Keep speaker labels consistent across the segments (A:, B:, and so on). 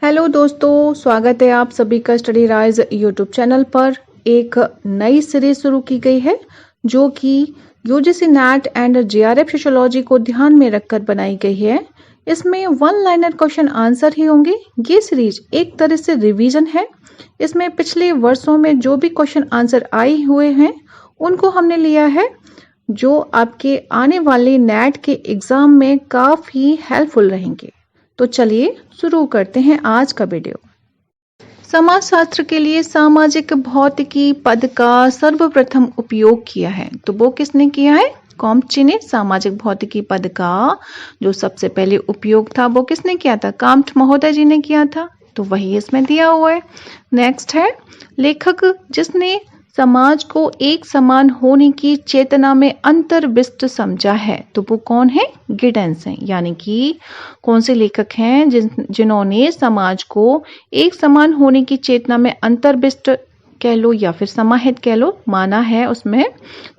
A: Hello दोस्तों, स्वागत है आप सभी का स्टडी राइज यूट्यूब चैनल पर। एक नई सीरीज शुरू की गई है जो कि UGC net and JRF sociology को ध्यान में रखकर बनाई गई है। इसमें वन लाइनर क्वेश्चन आंसर ही होंगे। ये सीरीज एक तरह से रिवीजन है। इसमें पिछले वर्षों में जो भी क्वेश्चन आंसर आए हुए हैं उनको हमने लिया है, जो आपके आने वाले नेट के एग्जाम में काफी हेल्पफुल रहेंगे। तो चलिए शुरू करते हैं आज का वीडियो। समाजशास्त्र के लिए सामाजिक भौतिकी पद का सर्वप्रथम उपयोग किया है, तो वो किसने किया है? कॉम्पची ने सामाजिक भौतिकी पद का जो सबसे पहले उपयोग था वो किसने किया था? काम्ट महोदय जी ने किया था। तो वही इसमें दिया हुआ है। नेक्स्ट है लेखक जिसने समाज को एक समान होने की चेतना में अंतर्विष्ट समझा है, तो वो कौन है? गिडेंस है। यानी कि कौन से लेखक हैं जिन्होंने समाज को एक समान होने की चेतना में अंतर्विष्ट कह लो या फिर समाहित कह लो माना है उसमें,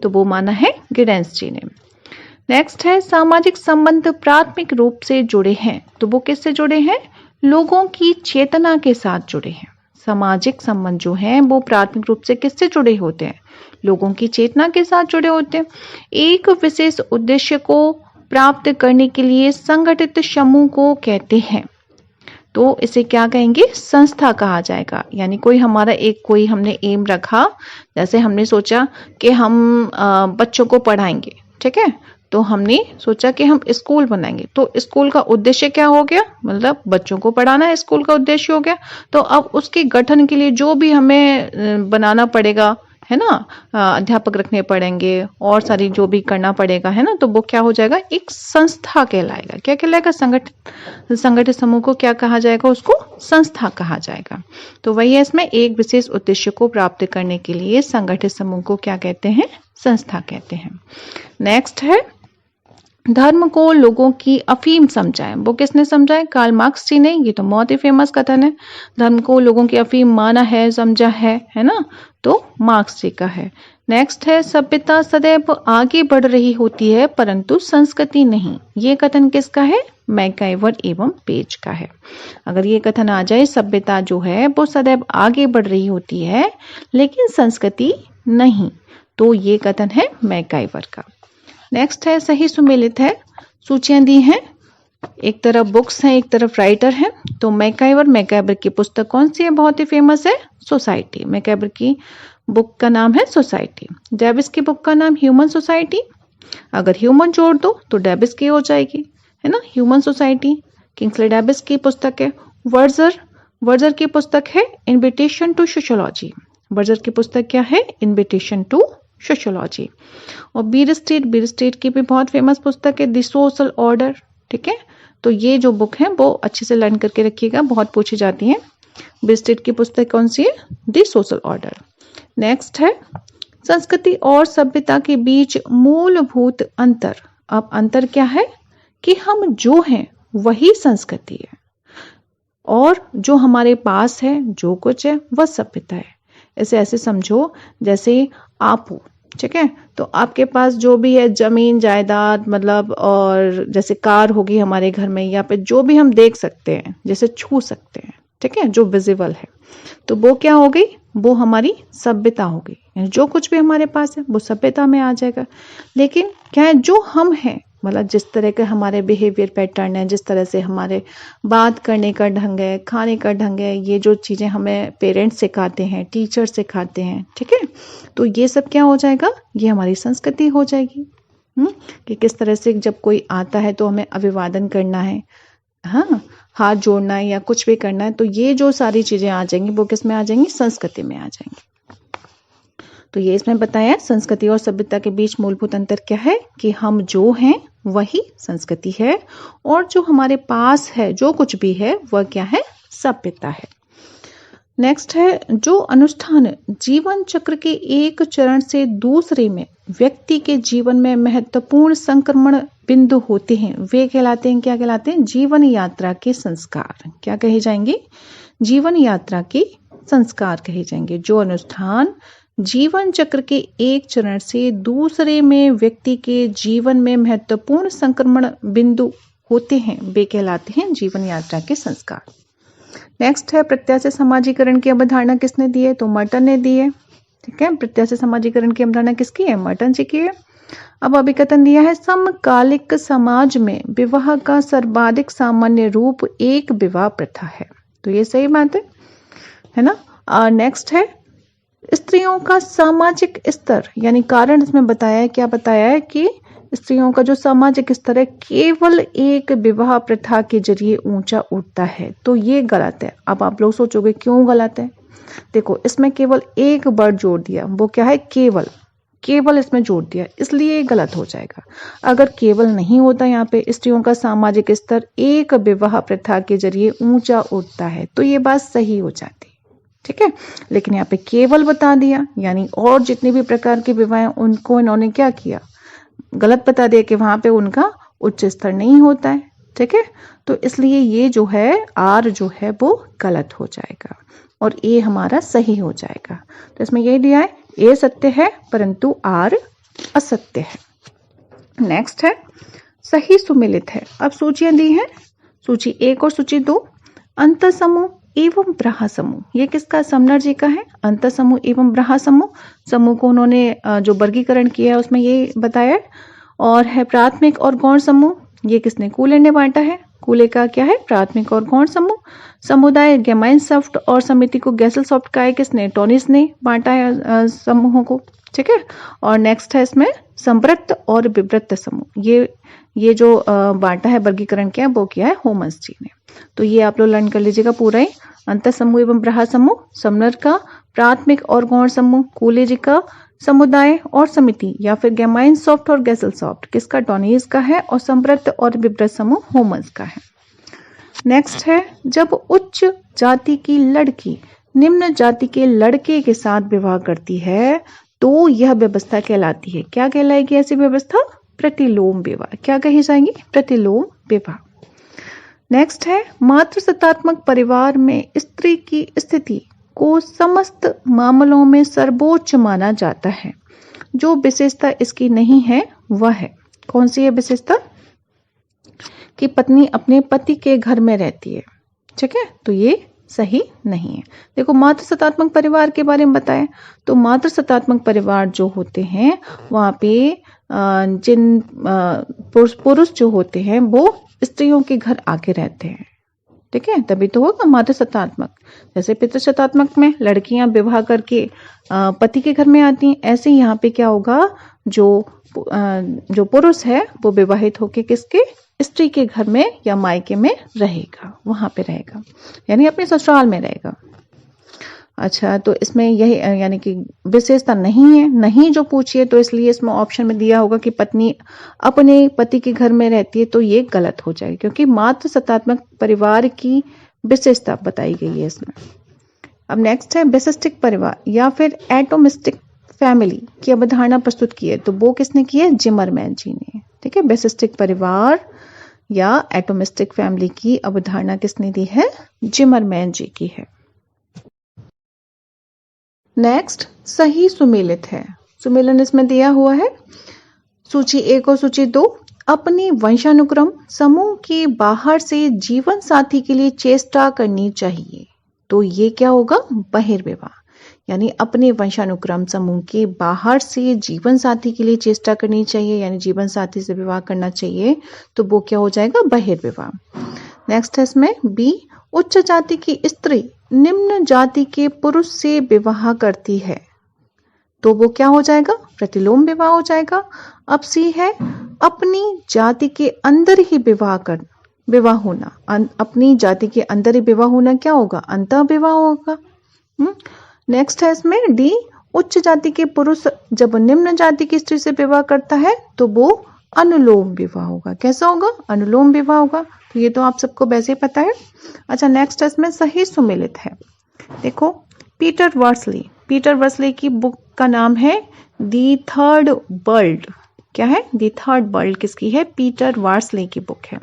A: तो वो माना है गिडेंस जी ने। नेक्स्ट है सामाजिक संबंध प्राथमिक रूप से जुड़े हैं, तो वो किससे जुड़े हैं? लोगों की चेतना के साथ जुड़े हैं। सामाजिक संबंध जो हैं वो प्राथमिक रूप से किससे जुड़े होते हैं? लोगों की चेतना के साथ जुड़े होते हैं। एक विशेष उद्देश्य को प्राप्त करने के लिए संगठित समूह को कहते हैं, तो इसे क्या कहेंगे? संस्था कहा जाएगा। यानी कोई हमने एम रखा, जैसे हमने सोचा कि हम बच्चों को पढ़ाएंगे, ठीक है, तो हमने सोचा कि हम स्कूल बनाएंगे, तो स्कूल का उद्देश्य क्या हो गया? मतलब बच्चों को पढ़ाना स्कूल का उद्देश्य हो गया। तो अब उसके गठन के लिए जो भी हमें बनाना पड़ेगा, है ना, अध्यापक रखने पड़ेंगे और सारी जो भी करना पड़ेगा, है ना, तो वो क्या हो जाएगा? एक संस्था कहलाएगा। क्या कहलाएगा? संगठित समूह को क्या कहा जाएगा? उसको संस्था कहा जाएगा। तो वही है, इसमें एक विशेष उद्देश्य को प्राप्त करने के लिए संगठित समूह को क्या कहते हैं? संस्था कहते हैं। नेक्स्ट है धर्म को लोगों की अफीम समझाएं, वो किसने समझाए? कार्ल मार्क्स जी ने। ये तो बहुत ही फेमस कथन है। धर्म को लोगों की अफीम माना है, समझा है ना, तो मार्क्स जी का है। नेक्स्ट है सभ्यता सदैव आगे बढ़ रही होती है परंतु संस्कृति नहीं, ये कथन किसका है? मैकगाइवर एवं पेज का है। अगर ये कथन आ जाए सभ्यता जो है वो सदैव आगे बढ़ रही होती है लेकिन संस्कृति नहीं, तो ये कथन है मैकगाइवर का। नेक्स्ट है सही सुमेलित है। सूचियां दी हैं, एक तरफ बुक्स हैं एक तरफ राइटर हैं। तो मैकगाइवर की पुस्तक कौन सी है? बहुत ही फेमस है, सोसाइटी। मैकगाइवर की बुक का नाम है सोसाइटी। डेविस की बुक का नाम ह्यूमन सोसाइटी। अगर ह्यूमन जोड़ दो तो डेविस की हो जाएगी, है ना, ह्यूमन सोसाइटी। किंग्सले डेविस की पुस्तक है। वर्जर की पुस्तक है इन्विटेशन टू सोशियोलॉजी। वर्जर की पुस्तक क्या है? Invitation to sociology. और बीर स्ट्रीट की भी बहुत फेमस पुस्तक है द सोशल ऑर्डर, ठीक है। तो ये जो बुक है वो अच्छे से लर्न करके रखिएगा, बहुत पूछी जाती है। बीर स्ट्रीट की पुस्तक कौन सी है? The social order. नेक्स्ट है संस्कृति और सभ्यता के बीच मूलभूत अंतर। अब अंतर क्या है? कि हम जो हैं वही संस्कृति है और जो हमारे पास है जो कुछ है वह सभ्यता है। इसे ऐसे समझो जैसे आप हो, ठीक है, तो आपके पास जो भी है जमीन जायदाद, मतलब और जैसे कार होगी हमारे घर में, या फिर जो भी हम देख सकते हैं, जैसे छू सकते हैं, ठीक है, जो विजिबल है, तो वो क्या हो गई? वो हमारी सभ्यता हो गई। यानी जो कुछ भी हमारे पास है वो सभ्यता में आ जाएगा। लेकिन क्या है, जो हम हैं, मतलब जिस तरह के हमारे बिहेवियर पैटर्न है, जिस तरह से हमारे बात करने का ढंग है, खाने का ढंग है, ये जो चीज़ें हमें पेरेंट्स सिखाते हैं, टीचर सिखाते हैं, ठीक है, तो ये सब क्या हो जाएगा? ये हमारी संस्कृति हो जाएगी। कि किस तरह से जब कोई आता है तो हमें अभिवादन करना है, हाँ, हाथ जोड़ना है या कुछ भी करना है, तो ये जो सारी चीजें आ जाएंगी वो किस में आ जाएंगी? संस्कृति में आ जाएंगी। तो ये इसमें बताया संस्कृति और सभ्यता के बीच मूलभूत अंतर क्या है? कि हम जो हैं वही संस्कृति है और जो हमारे पास है जो कुछ भी है वह क्या है? सभ्यता है। नेक्स्ट है जो अनुष्ठान जीवन चक्र के एक चरण से दूसरे में व्यक्ति के जीवन में महत्वपूर्ण संक्रमण बिंदु होते हैं वे कहलाते हैं, क्या कहलाते हैं? जीवन यात्रा के संस्कार। क्या कहे जाएंगे? जीवन यात्रा के संस्कार कहे जाएंगे। जो अनुष्ठान जीवन चक्र के एक चरण से दूसरे में व्यक्ति के जीवन में महत्वपूर्ण संक्रमण बिंदु होते हैं वे कहलाते हैं जीवन यात्रा के संस्कार। नेक्स्ट है प्रत्याशा समाजीकरण की अवधारणा किसने दी है? तो मर्टन ने दी है। ठीक है, प्रत्याशा समाजीकरण की अवधारणा किसकी है? मर्टन जी की है। अब अभिकथन दिया है समकालिक समाज में विवाह का सर्वाधिक सामान्य रूप एक विवाह प्रथा है। तो ये सही बात है ना। नेक्स्ट है स्त्रियों का सामाजिक स्तर, यानी कारण इसमें बताया है, क्या बताया है कि स्त्रियों का जो सामाजिक स्तर है केवल एक विवाह प्रथा के जरिए ऊंचा उठता है। तो ये गलत है। अब आप लोग सोचोगे क्यों गलत है? देखो, इसमें केवल एक वर्ड जोड़ दिया, वो क्या है? केवल। केवल इसमें जोड़ दिया, इसलिए गलत हो जाएगा। अगर केवल नहीं होता यहाँ पे स्त्रियों का सामाजिक स्तर एक विवाह प्रथा के जरिए ऊंचा उठता है, तो ये बात सही हो जाती। ठीक है, लेकिन यहाँ पे केवल बता दिया, यानी और जितने भी प्रकार के विवाह हैं उनको इन्होंने क्या किया? गलत बता दिया कि वहां पे उनका उच्च स्तर नहीं होता है। ठीक है, तो इसलिए ये जो है आर जो है वो गलत हो जाएगा और ए हमारा सही हो जाएगा। तो इसमें यही दिया है, ए सत्य है परंतु आर असत्य है। नेक्स्ट है सही सुमेलित है। अब सूचियां दी हैं, सूची 1 और सूची 2। अंतर समूह एवं ब्रहा समूह, ये किसका? समनर जी का है। अंतर समूह एवं ब्रहा समूह, समूह को उन्होंने जो वर्गीकरण किया है उसमें ये बताया है। और है प्राथमिक और गौण समूह, ये किसने? कूले ने बांटा है। कूले का क्या है? प्राथमिक और गौण समूह। समुदाय गेमाइनसॉफ्ट और समिति को गैसलसॉफ्ट का है किसने? टोनिस ने बांटा है समूहों को। ठीक है, और नेक्स्ट है इसमें संवृत्त और विवृत्त समूह, ये जो बांटा है, वर्गीकरण किया है, वो किया है होमस जी ने। तो ये आप लोग लर्न कर लीजिएगा पूरा ही। अंतर समूह एवं ब्रहा समूह समनर का, प्राथमिक और गौण समूह कूले जी का, समुदाय और समिति या फिर गेमाइनसॉफ्ट और गैसलसॉफ्ट किसका? टोनीज का है, और संवृत्त और विवृत समूह होमस का है। नेक्स्ट है जब उच्च जाति की लड़की निम्न जाति के लड़के के साथ विवाह करती है तो यह व्यवस्था कहलाती है। क्या कहलाएगी ऐसी व्यवस्था? प्रतिलोम विवाह। क्या कही जाएगी? प्रतिलोम विवाह। नेक्स्ट है मातृसत्तात्मक परिवार में स्त्री की स्थिति को समस्त मामलों में सर्वोच्च माना जाता है। जो विशेषता इसकी नहीं है वह है, कौन सी है विशेषता? कि पत्नी अपने पति के घर में रहती है। ठीक है, तो ये सही नहीं है। देखो, मातृसत्तात्मक परिवार के बारे में बताया, तो मातृसत्तात्मक परिवार जो होते हैं वहां पे जिन पुरुष जो होते हैं वो स्त्रियों के घर आके रहते हैं। ठीक है, तभी तो होगा मातृसत्तात्मक। जैसे पितृसत्तात्मक में लड़कियां विवाह करके पति के घर में आती हैं, ऐसे ही यहाँ पे क्या होगा? जो पुरुष है वो विवाहित होके किसके? स्त्री के घर में या मायके में रहेगा, वहां पे रहेगा, यानी अपने ससुराल में रहेगा। अच्छा, तो इसमें यही यानी कि विशेषता नहीं है, नहीं जो पूछिए, तो इसलिए इसमें ऑप्शन में दिया होगा कि पत्नी अपने पति के घर में रहती है, तो ये गलत हो जाएगा क्योंकि मातृसत्तात्मक परिवार की विशेषता बताई गई है इसमें। अब नेक्स्ट है बेसिस्टिक परिवार या फिर एटोमिस्टिक फैमिली की अवधारणा प्रस्तुत की है, तो वो किसने की है? जिमरमैन जी ने। ठीक है, बेसिस्टिक परिवार या एटोमिस्टिक फैमिली की अवधारणा किसने दी है? जिमरमैन जी की है। नेक्स्ट सही सुमेलित है। सुमेलन इसमें दिया हुआ है, सूची 1 और सूची 2। अपनी वंशानुक्रम समूह के बाहर से जीवन साथी के लिए चेष्टा करनी चाहिए, तो ये क्या होगा? बहिर्विवाह। यानी अपने वंशानुक्रम समूह के बाहर से जीवन साथी के लिए चेष्टा करनी चाहिए, यानी जीवन साथी से विवाह करना चाहिए, तो वो क्या हो जाएगा? बहिर्विवाह। नेक्स्ट है इसमें बी, उच्च जाति की स्त्री निम्न जाति के पुरुष से विवाह करती है, तो वो क्या हो जाएगा? प्रतिलोम विवाह हो जाएगा। अब सी है अपनी जाति के अंदर ही विवाह होना, अपनी जाति के अंदर ही विवाह होना क्या होगा? अंतः विवाह होगा। नेक्स्ट है इसमें डी, उच्च जाति के पुरुष जब निम्न जाति की स्त्री से विवाह करता है तो वो अनुलोम विवाह होगा। कैसा होगा? अनुलोम विवाह होगा। तो ये तो आप सबको वैसे ही पता है। अच्छा, नेक्स्ट इसमें सही सुमेलित है। देखो, पीटर वर्सली की बुक का नाम है दी थर्ड वर्ल्ड। क्या है? दी थर्ड वर्ल्ड किसकी है? पीटर वर्सली की बुक है।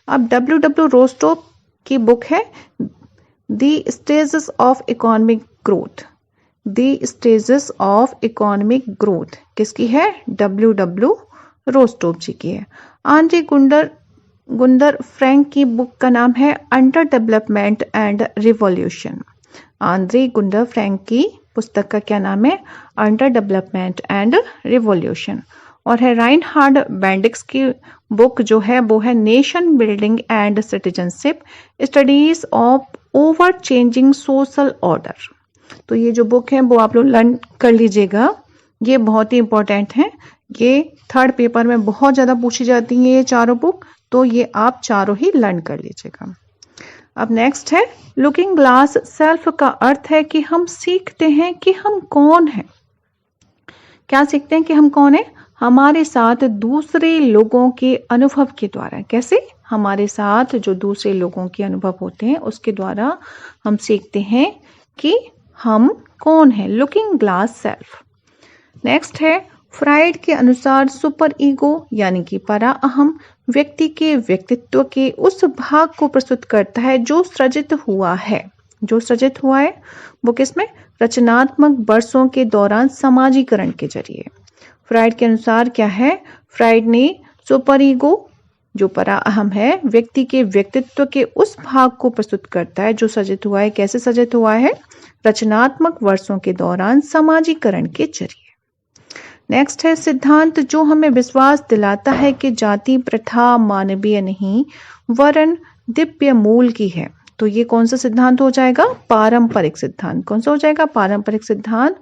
A: अब W.W. रोस्टोव की बुक है the stages of economic growth. The stages of economic growth किसकी है? W.W. रोस्टोव जी की है। आंद्रे गुंडर गुंदर फ्रैंक की बुक का नाम है अंडर डेवलपमेंट एंड रिवॉल्यूशन। आंद्रे गुंडर फ्रैंक की पुस्तक का क्या नाम है? Underdevelopment and revolution. और है राइनहार्ड बेंडिक्स की बुक जो है वो है nation building and citizenship studies of over changing social order. तो ये जो बुक है वो आप लोग लर्न कर लीजिएगा, ये बहुत ही इंपॉर्टेंट है। ये थर्ड पेपर में बहुत ज्यादा पूछी जाती है ये चारों बुक, तो ये आप चारों ही लर्न कर लीजिएगा। अब नेक्स्ट है लुकिंग ग्लास सेल्फ का अर्थ है कि हम सीखते हैं कि हम कौन हैं। क्या सीखते हैं कि हम कौन है? हमारे साथ दूसरे लोगों के अनुभव के द्वारा। कैसे? हमारे साथ जो दूसरे लोगों के अनुभव होते हैं उसके द्वारा हम सीखते हैं कि हम कौन है। Looking glass self. नेक्स्ट है फ्राइड के अनुसार सुपर ईगो यानी कि परा अहम व्यक्ति के व्यक्तित्व के उस भाग को प्रस्तुत करता है जो सृजित हुआ है। जो सृजित हुआ है वो किसमें? रचनात्मक वर्षों के दौरान समाजीकरण के जरिए। फ्राइड के अनुसार क्या है? फ्राइड ने सुपर ईगो जो परा अहम है व्यक्ति के व्यक्तित्व के उस भाग को प्रस्तुत करता है जो सृजित हुआ है। कैसे सृजित हुआ है? रचनात्मक वर्षों के दौरान समाजीकरण के जरिए। नेक्स्ट है सिद्धांत जो हमें विश्वास दिलाता है कि जाति प्रथा मानवीय नहीं वरन दिव्य मूल की है। तो ये कौन सा सिद्धांत हो जाएगा? पारंपरिक सिद्धांत। कौन सा हो जाएगा? पारंपरिक सिद्धांत।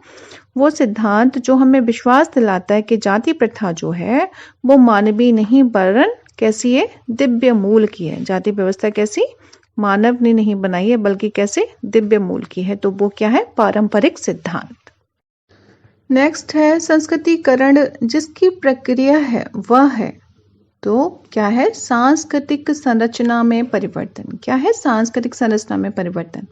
A: वो सिद्धांत जो हमें विश्वास दिलाता है कि जाति प्रथा जो है वो मानवीय नहीं वरन कैसी है? दिव्य मूल की है। जाति व्यवस्था कैसी? मानव ने नहीं बनाई है बल्कि कैसे? दिव्य मूल की है। तो वो क्या है? पारंपरिक सिद्धांत। नेक्स्ट है संस्कृतिकरण जिसकी प्रक्रिया है वह है, तो क्या है? सांस्कृतिक संरचना में परिवर्तन। क्या है? सांस्कृतिक संरचना में परिवर्तन।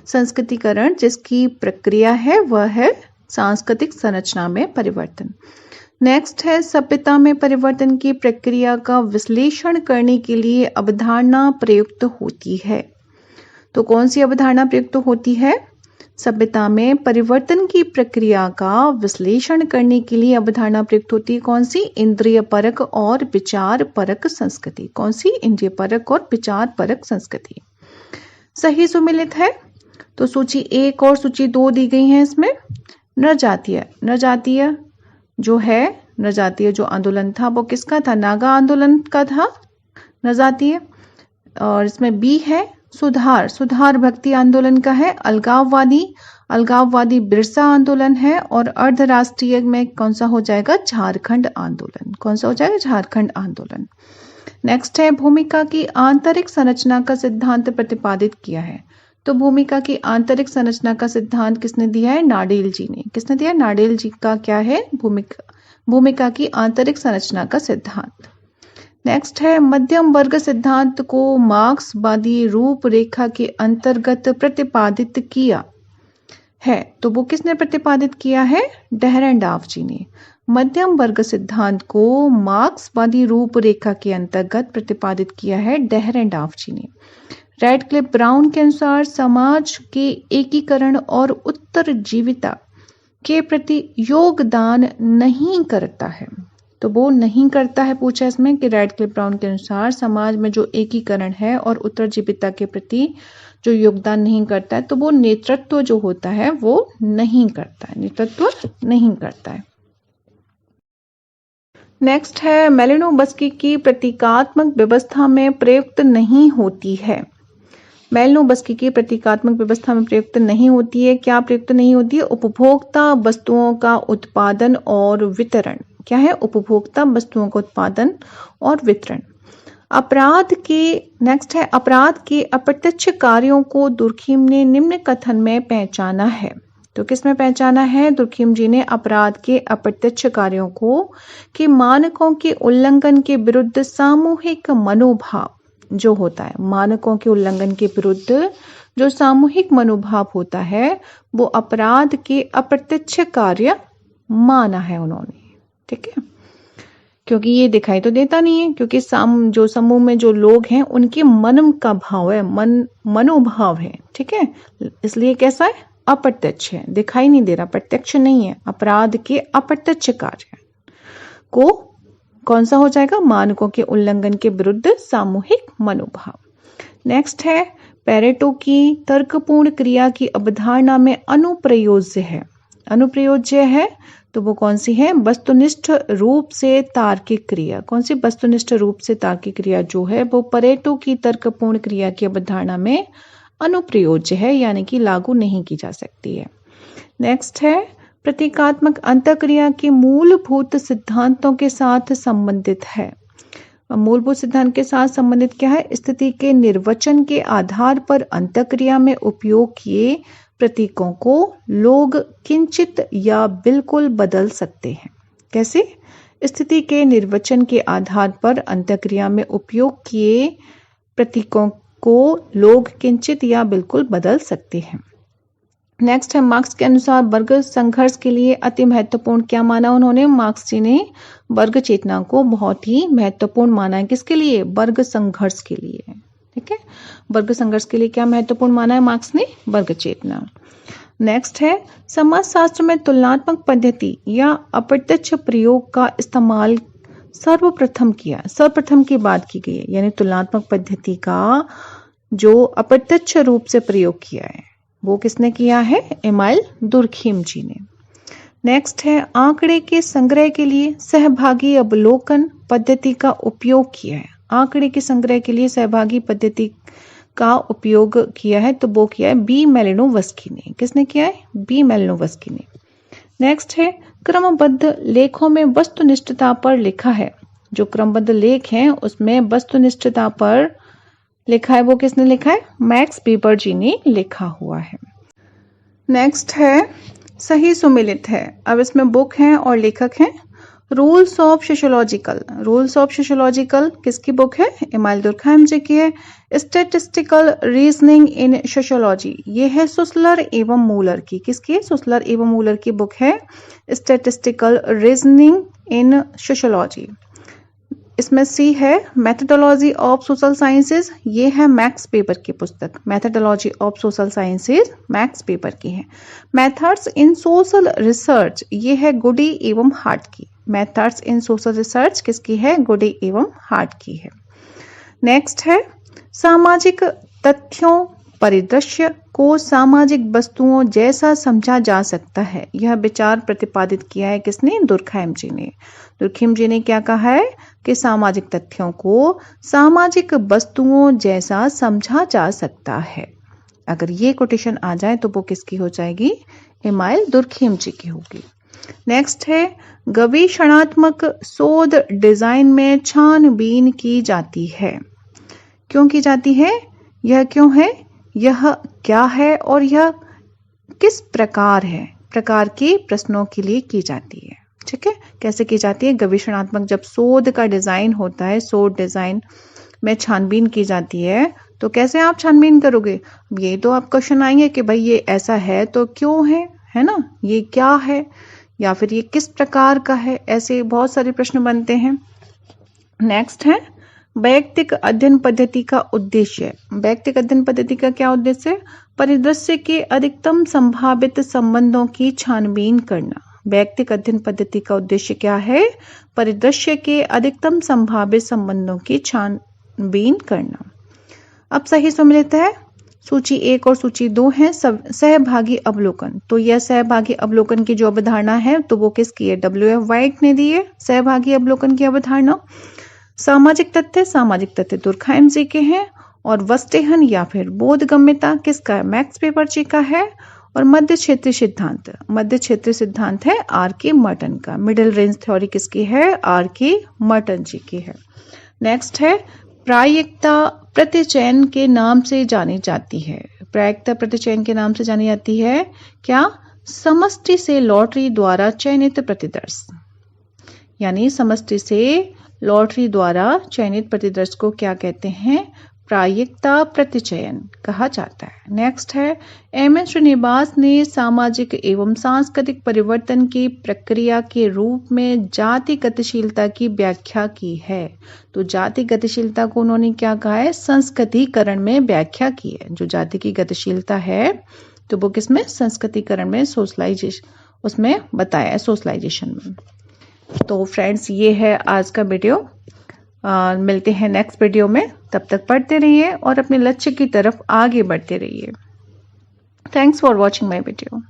A: संस्कृतिकरण जिसकी प्रक्रिया है वह है सांस्कृतिक संरचना में परिवर्तन। नेक्स्ट है सभ्यता में परिवर्तन की प्रक्रिया का विश्लेषण करने के लिए अवधारणा प्रयुक्त होती है। तो कौन सी अवधारणा प्रयुक्त होती है? सभ्यता में परिवर्तन की प्रक्रिया का विश्लेषण करने के लिए अवधारणा प्रयुक्त होती है। कौन सी? इंद्रिय परक और विचार परक संस्कृति। कौन सी? इंद्रिय परक और विचार परक संस्कृति। सही सुमिलित है। तो सूची 1 और सूची 2 दी गई है इसमें। नृजातीय। नृजातीय जो है, नृजातीय जो आंदोलन था वो किसका था? नागा आंदोलन का था नृजातीय। और इसमें बी है सुधार। सुधार भक्ति आंदोलन का है। अलगाववादी। अलगाववादी बिरसा आंदोलन है। और अर्धराष्ट्रीय में कौन सा हो जाएगा? झारखंड आंदोलन। कौन सा हो जाएगा? झारखंड आंदोलन। नेक्स्ट है भूमिका की आंतरिक संरचना का सिद्धांत प्रतिपादित किया है। तो भूमिका की आंतरिक संरचना का सिद्धांत किसने दिया है? नाडेल जी ने। किसने दिया? नाडेल जी का क्या है? भूमिका की आंतरिक संरचना का सिद्धांत। नेक्स्ट है मध्यम वर्ग सिद्धांत को मार्क्सवादी रूपरेखा के अंतर्गत प्रतिपादित किया है। तो वो किसने प्रतिपादित किया है? डेहरेंडाफ जी ने। मध्यम वर्ग सिद्धांत को मार्क्सवादी रूपरेखा के अंतर्गत प्रतिपादित किया है डेहरेंडाफ जी ने। रैडक्लिफ ब्राउन के अनुसार समाज के एकीकरण और उत्तरजीविता के प्रति योगदान नहीं करता है। तो वो नहीं करता है पूछा इसमें कि रैडक्लिफ ब्राउन के अनुसार समाज में जो एकीकरण है और उत्तरजीविता के प्रति जो योगदान नहीं करता है, तो वो नेतृत्व जो होता है वो नहीं करता है। नेतृत्व नहीं करता है। नेक्स्ट है मेलिनोवस्की की प्रतीकात्मक व्यवस्था में प्रयुक्त नहीं होती है। मेलिनोवस्की की प्रतीकात्मक व्यवस्था में प्रयुक्त नहीं होती है। क्या प्रयुक्त नहीं होती है? उपभोक्ता वस्तुओं का उत्पादन और वितरण। क्या है? उपभोक्ता वस्तुओं का उत्पादन और वितरण। अपराध के नेक्स्ट है अपराध के अप्रत्यक्ष कार्यों को दुर्खिम ने निम्न कथन में पहचाना है। तो किसमें पहचाना है? दुर्खिम जी ने अपराध के अप्रत्यक्ष कार्यों को कि मानकों के उल्लंघन के विरुद्ध सामूहिक मनोभाव जो होता है, मानकों के उल्लंघन के विरुद्ध जो सामूहिक मनोभाव होता है वो अपराध के अप्रत्यक्ष कार्य माना है उन्होंने। ठीक है, क्योंकि ये दिखाई तो देता नहीं है, क्योंकि जो समूह में जो लोग हैं उनके मन का भाव है, मनोभाव है। ठीक है, इसलिए कैसा है? अप्रत्यक्ष है, दिखाई नहीं दे रहा, प्रत्यक्ष नहीं है। अपराध के अप्रत्यक्ष कार्य को कौन सा हो जाएगा? मानकों के उल्लंघन के विरुद्ध सामूहिक मनोभाव। नेक्स्ट है पेरेटो की तर्कपूर्ण क्रिया की अवधारणा में अनुप्रयोज्य है। अनुप्रयोज्य है तो वो कौन सी है? वस्तुनिष्ठ रूप से तार्किक क्रिया। कौन सी वस्तुनिष्ठ रूप से तार्किक क्रिया जो है वो पेरेटो की तर्कपूर्ण क्रिया की अवधारणा में अनुप्रयोज्य है, यानी कि लागू नहीं की जा सकती है। नेक्स्ट है प्रतीकात्मक अंतःक्रिया के मूलभूत सिद्धांतों के साथ संबंधित है। मूलभूत सिद्धांत के साथ संबंधित क्या है? स्थिति के निर्वचन के आधार पर अंतःक्रिया में उपयोग किए प्रतीकों को लोग किंचित या बिल्कुल बदल सकते हैं। कैसे? स्थिति के निर्वचन के आधार पर अंतःक्रिया में उपयोग किए प्रतीकों को लोग किंचित या बिल्कुल बदल सकते हैं। नेक्स्ट है मार्क्स के अनुसार वर्ग संघर्ष के लिए अति महत्वपूर्ण क्या माना उन्होंने? मार्क्स जी ने वर्ग चेतना को बहुत ही महत्वपूर्ण माना है। किसके लिए? वर्ग संघर्ष के लिए। ठीक है, वर्ग संघर्ष के लिए क्या महत्वपूर्ण माना है मार्क्स ने? वर्ग चेतना। नेक्स्ट है समाजशास्त्र में तुलनात्मक पद्धति या अप्रत्यक्ष प्रयोग का इस्तेमाल सर्वप्रथम किया। सर्वप्रथम की बात की गई है, यानी तुलनात्मक पद्धति का जो अप्रत्यक्ष रूप से प्रयोग किया है वो किसने किया है? एमाइल दुर्खीम जी ने। नेक्स्ट है आंकड़े के संग्रह के लिए सहभागी अवलोकन पद्धति का उपयोग किया है। आंकड़े के संग्रह के लिए सहभागी पद्धति का उपयोग किया है तो वो किया है बी मेलिनोवस्की ने। किसने किया है? बी मेलिनोवस्की ने। नेक्स्ट है क्रमबद्ध लेखों में वस्तुनिष्ठता पर लिखा है। जो क्रमबद्ध लेख हैं उसमें वस्तुनिष्ठता पर लिखा है वो किसने लिखा है? मैक्स वेबर जी ने लिखा हुआ है। नेक्स्ट है सही सुमेलित है। अब इसमें बुक है और लेखक हैं rules of sociological. Rules of sociological किसकी बुक है? एमाइल दुर्खीम जी की है। स्टैटिस्टिकल रीजनिंग इन सोशियोलॉजी ये है सुसलर एवं मूलर की। किसकी है? सुसलर एवं मूलर की बुक है स्टैटिस्टिकल रीजनिंग इन सोशियोलॉजी। इसमें सी है मेथोडोलॉजी ऑफ सोशल साइंसेज, ये है मैक्स वेबर की पुस्तक। Methodology of social sciences max weber की है। मेथड्स इन सोशल रिसर्च ये है गुडी एवं हार्ट की। मेथड्स इन सोशल रिसर्च किसकी है? गुडी एवं हार्ट की है। नेक्स्ट है सामाजिक तथ्यों परिदृश्य को सामाजिक वस्तुओं जैसा समझा जा सकता है। यह विचार प्रतिपादित किया है किसने? दुर्खीम जी ने। दुर्खीम जी ने क्या कहा है कि सामाजिक तथ्यों को सामाजिक वस्तुओं जैसा समझा जा सकता है। अगर ये कोटेशन आ जाए तो वो किसकी हो जाएगी? एमाइल दुर्खीम जी की होगी। नेक्स्ट है गवेषणात्मक शोध डिजाइन में छानबीन की जाती है। क्यों की जाती है? यह क्यों है, यह क्या है और यह किस प्रकार है, प्रकार के प्रश्नों के लिए की जाती है। ठीक है, कैसे की जाती है? गवेषणात्मक जब शोध का डिजाइन होता है, शोध डिजाइन में छानबीन की जाती है तो कैसे आप छानबीन करोगे? ये तो आप क्वेश्चन आएंगे कि भाई ये ऐसा है तो क्यों है ना, ये क्या है या फिर ये किस प्रकार का है, ऐसे बहुत सारे प्रश्न बनते हैं। नेक्स्ट है वैयक्तिक अध्ययन पद्धति का उद्देश्य। वैयक्तिक अध्ययन पद्धति का क्या उद्देश्य? परिदृश्य के अधिकतम संभावित संबंधों की छानबीन करना। वैयक्तिक अध्ययन पद्धति का उद्देश्य क्या है? परिदृश्य के अधिकतम संभावित संबंधों की छानबीन करना। अब सही सम्मिलित है सूची 1 और सूची 2 है सहभागी अवलोकन। तो यह सहभागी अवलोकन की जो अवधारणा है तो वो किसकी है? W.F. वाइट ने दी है सहभागी अवलोकन की अवधारणा। सामाजिक तथ्य दुर्खीम जी के हैं और वस्तेहन या फिर बोधगम्यता किसका है? मैक्स वेबर जी का है। और मध्य क्षेत्रीय सिद्धांत है R.K. मर्टन का। मिडिल रेंज थ्योरी किसकी है? R.K. मर्टन जी की है। नेक्स्ट है प्रायिकता प्रतिचयन के नाम से जानी जाती है। प्रायिकता प्रतिचयन के नाम से जानी जाती है क्या? समष्टि से लॉटरी द्वारा चयनित प्रतिदर्श, यानी समष्टि से लॉटरी द्वारा चयनित प्रतिदर्श को क्या कहते हैं? प्रायिकता प्रतिचयन कहा जाता है। नेक्स्ट है M.S. श्रीनिवास ने सामाजिक एवं सांस्कृतिक परिवर्तन की प्रक्रिया के रूप में जाति गतिशीलता की व्याख्या की है। तो जाति गतिशीलता को उन्होंने क्या कहा है? संस्कृतिकरण में व्याख्या की है। जो जाति की गतिशीलता है तो वो किसमें? संस्कृतिकरण में, सोशलाइजेशन उसमें बताया है, सोशलाइजेशन में। तो फ्रेंड्स ये है आज का वीडियो। मिलते हैं नेक्स्ट वीडियो में। तब तक पढ़ते रहिए और अपने लक्ष्य की तरफ आगे बढ़ते रहिए। Thanks for watching my video.